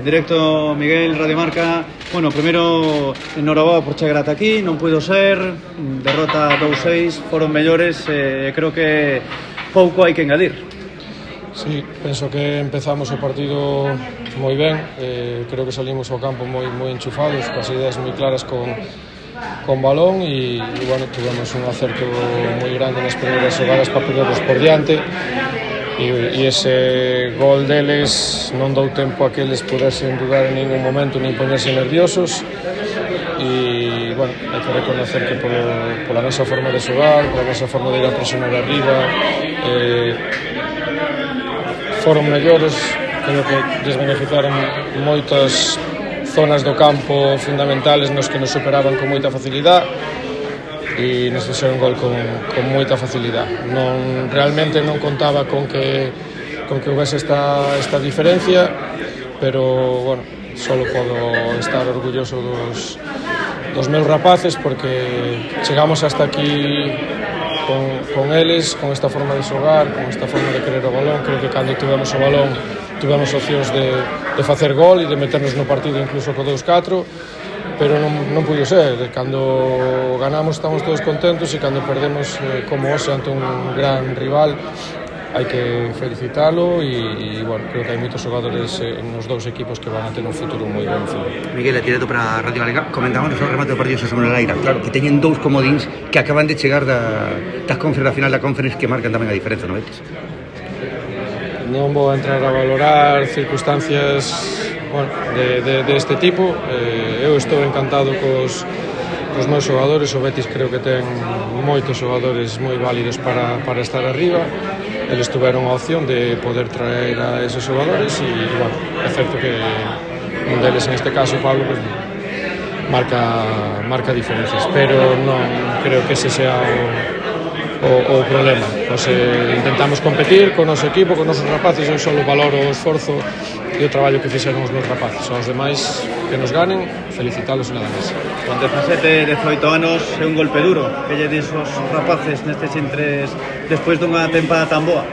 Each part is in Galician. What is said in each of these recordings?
directo Miguel, Radio Marca. Bueno, primeiro, enhoraboa por chegar ata aquí, non puido ser, derrota 2-6, foron mellores, creo que pouco hai que engadir. Sí, penso que empezamos o partido moi ben, creo que salimos ao campo moi enchufados, coas ideas moi claras con balón e bueno, tuvemos un acerto moi grande nas primeiras xogadas para ponerlos por diante e ese gol deles non dou tempo a que eles pudesen dudar en ningún momento nin poñerse nerviosos e bueno, hai que reconocer que pola nosa forma de xogar, pola nosa forma de ir a presionar arriba, foron mellores, creo que desbeneficiaron moitas zonas do campo fundamentales nos que nos superaban con moita facilidade e nos fixeron gol con moita facilidade. Realmente non contaba con que houvese esta diferencia, pero bueno, só podo estar orgulloso dos meus rapaces porque chegamos hasta aquí con eles, con esta forma de xogar, con esta forma de querer o balón. Creo que cando tivemos o balón tivemos opcións de facer gol e de meternos no partido incluso co 2-4, pero non puido ser. Cando ganamos estamos todos contentos e cando perdemos como hoxe ante un gran rival hai que felicitalo e bueno, creo que hai moitos xogadores nos dous equipos que van a ter un futuro moi bon. Miguel, tirado para Radio Galega, comentábamos o remate do partido sobre a Laira, claro, que teñen dous comodíns que acaban de chegar das conferencias da final da conferencia que marcan tamén a diferenza, non vedes? Non vou entrar a valorar circunstancias deste tipo. Eu estou encantado cos meus xogadores. O Betis creo que ten moitos xogadores moi válidos para estar arriba. Eles tuveron a opción de poder traer a esos xogadores e, bueno, é certo que un deles, en este caso, Pablo, pues, marca diferencias, pero non creo que ese sea o problema. Intentamos competir con o noso equipo, con os nosos rapaces. Eu só valoro o esforzo e o traballo que fixeron os meus rapaces. Aos demais que nos ganen, felicitalos e nada máis. Con 17, 18 anos é un golpe duro que lle dis os rapaces nestes intres despois dunha tempada tan boa.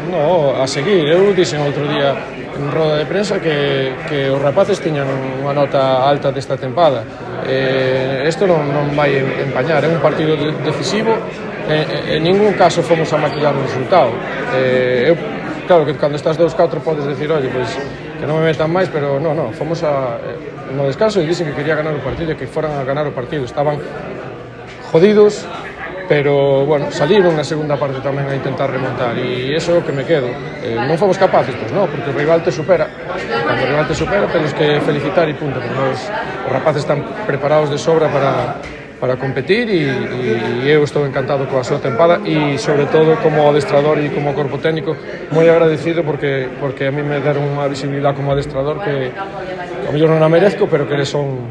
No, a seguir. Eu dixen outro día en roda de prensa que os rapaces tiñan unha nota alta desta tempada. Isto non vai empañar, é un partido decisivo. En ningún caso fomos a maquillar o resultado. Claro que cando estás 2-4 podes decir, oye, pois que non me metan máis, pero non, fomos no descanso e dixen que quería ganar o partido e que foran a ganar o partido. Estaban jodidos, pero bueno, saliron na segunda parte tamén a intentar remontar e iso é o que me quedo. Non fomos capaces, pois non, porque o rival te supera. Cando o rival te supera temos que felicitar e punto, porque os rapaces están preparados de sobra para competir e eu estou encantado coa súa tempada e sobre todo como adestrador e como corpo técnico moi agradecido porque a mí me deron unha visibilidade como adestrador que a mellor non a merezco, pero que son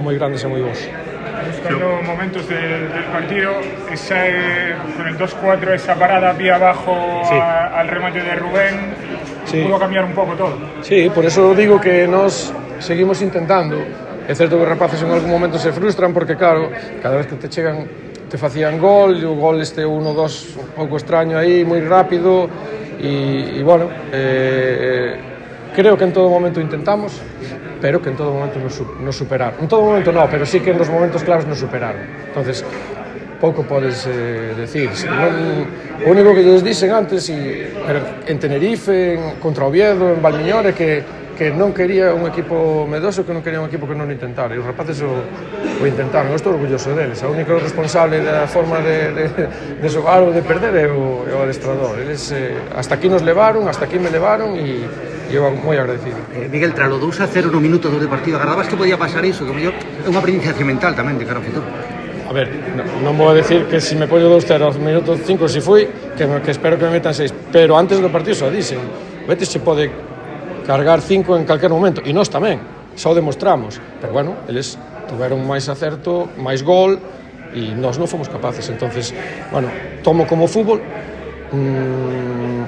moi grandes e moi bons. Buscando momentos del partido, con el 2-4, esa parada vía abajo, sí, al remate de Rubén, sí, pudo cambiar un poco todo. Sí, por eso digo que nos seguimos intentando. É certo que os rapaces en algún momento se frustran porque, claro, cada vez que te chegan te facían gol, e o gol 1-2 un pouco extraño aí, moi rápido e bueno, creo que en todo momento intentamos, pero que en todo momento nos superaron. En todo momento no, pero sí que en los momentos claves nos superaron. Entonces, pouco podes decir. O único que lles dixen antes, en Tenerife, contra Oviedo, en Valmiñor, é que non quería un equipo medoso, que non quería un equipo que non intentara, e os rapaces o intentaron. Eu estou orgulloso deles. O único responsable da forma de xogar ou de perder é o adestrador. Eles hasta aquí nos levaron, hasta aquí me levaron e eu moi agradecido. Miguel, tras o 2-0 no minuto 2 de partido, agardabas que podía pasar iso? Que mellor é unha aprendizaje mental tamén de cara ao futuro. A ver, non vou decir que se me poño 2-0 aos minutos 5 si fui, que espero que me metan 6, pero antes do partido só dixen, Betis se pode cargar 5 en calquer momento, e nós tamén, xa o demostramos, pero bueno, eles tiveron máis acerto, máis gol, e nós non fomos capaces. Entonces, bueno, tomo como fútbol,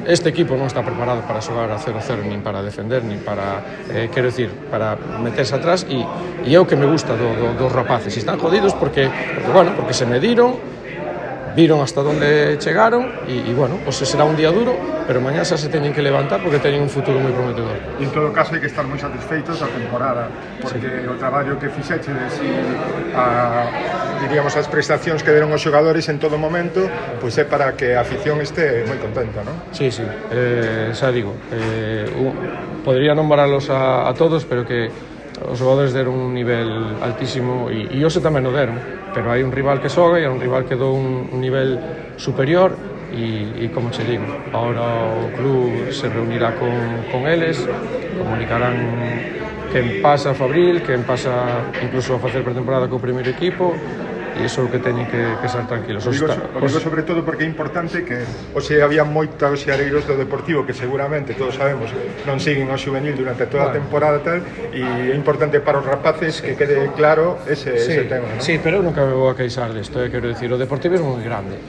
este equipo non está preparado para xogar a 0-0, nin para defender, nin para, quero dicir, para meterse atrás, e é o que me gusta dos rapaces. E están jodidos porque se mediron, viron hasta donde chegaron e bueno, pues será un día duro, pero mañá xa se teñen que levantar porque teñen un futuro moi prometedor. E en todo caso hai que estar moi satisfeitos da temporada, porque o traballo que fixechedes e diríamos as prestacións que deron os xogadores en todo momento, pois é para que a afición este moi contenta, non? Sí, xa digo, podría nombrarlos a todos, pero que os xogadores deron un nivel altísimo e hoxe tamén o deron, pero hai un rival que xoga e hai un rival que dou un nivel superior e como che digo, agora o club se reunirá con eles, comunicarán quen pasa a Fabril, quen pasa incluso a facer pretemporada co primeiro equipo, e iso é o que teñen que estar tranquilos. O digo sobre todo porque é importante que hoxe había moitos xeareiros do Deportivo que seguramente, todos sabemos, non siguen ao xuvenil durante toda a temporada tal, e é importante para os rapaces que quede claro ese tema, non? Sí, pero eu nunca me vou a queixar desto, quero dicir, o Deportivo é moi grande,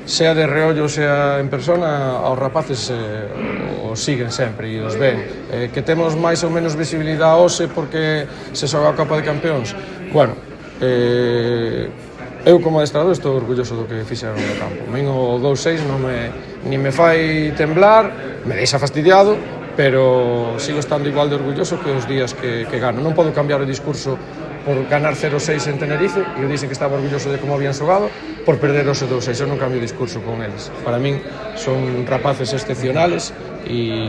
sea de reollo, sea en persona, aos rapaces os siguen sempre e os ven, que temos máis ou menos visibilidade hoxe porque se xoga a Copa de Campeóns, bueno, eu como adestrador estou orgulloso do que fixeron no campo. Min o 2-6 ni me fai temblar, me deixa fastidiado, pero sigo estando igual de orgulloso que os días que gano. Non podo cambiar o discurso por ganar 0-6 en Tenerife, e eu dixen que estaba orgulloso de como habían xogado, por perder os 2-6. Eu non cambio o discurso con eles. Para min son rapaces excepcionales y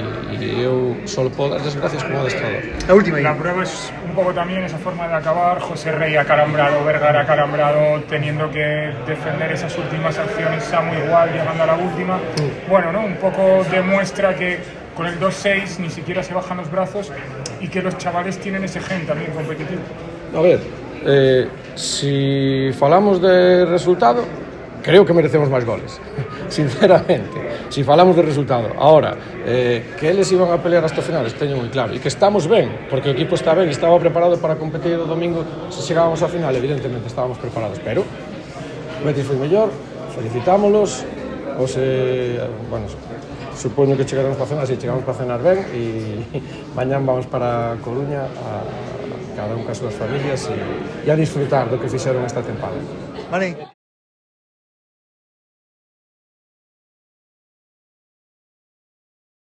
eu solo puedo dar las gracias como adestrador. La última. La prueba es un poco también esa forma de acabar. José Rey acalambrado, Vergara acalambrado, teniendo que defender esas últimas acciones, Samu igual, llegando a la última. Bueno, ¿no? Un poco demuestra que con el 2-6 ni siquiera se bajan los brazos y que los chavales tienen ese gen también competitivo. A ver, si falamos de resultado, creo que merecemos máis goles, sinceramente, si falamos de resultado. Ahora, que eles iban a pelear hasta o final, teño moi claro, e que estamos ben, porque o equipo está ben e estaba preparado para competir o domingo. Se chegábamos á final, evidentemente estábamos preparados, pero o Betis foi mellor, felicitámolos, bueno, supoño que chegaremos para cenar, si chegamos para cenar ben, e mañán vamos para Coruña a cada un caso das familias e a disfrutar do que fixeron esta tempada. Vale.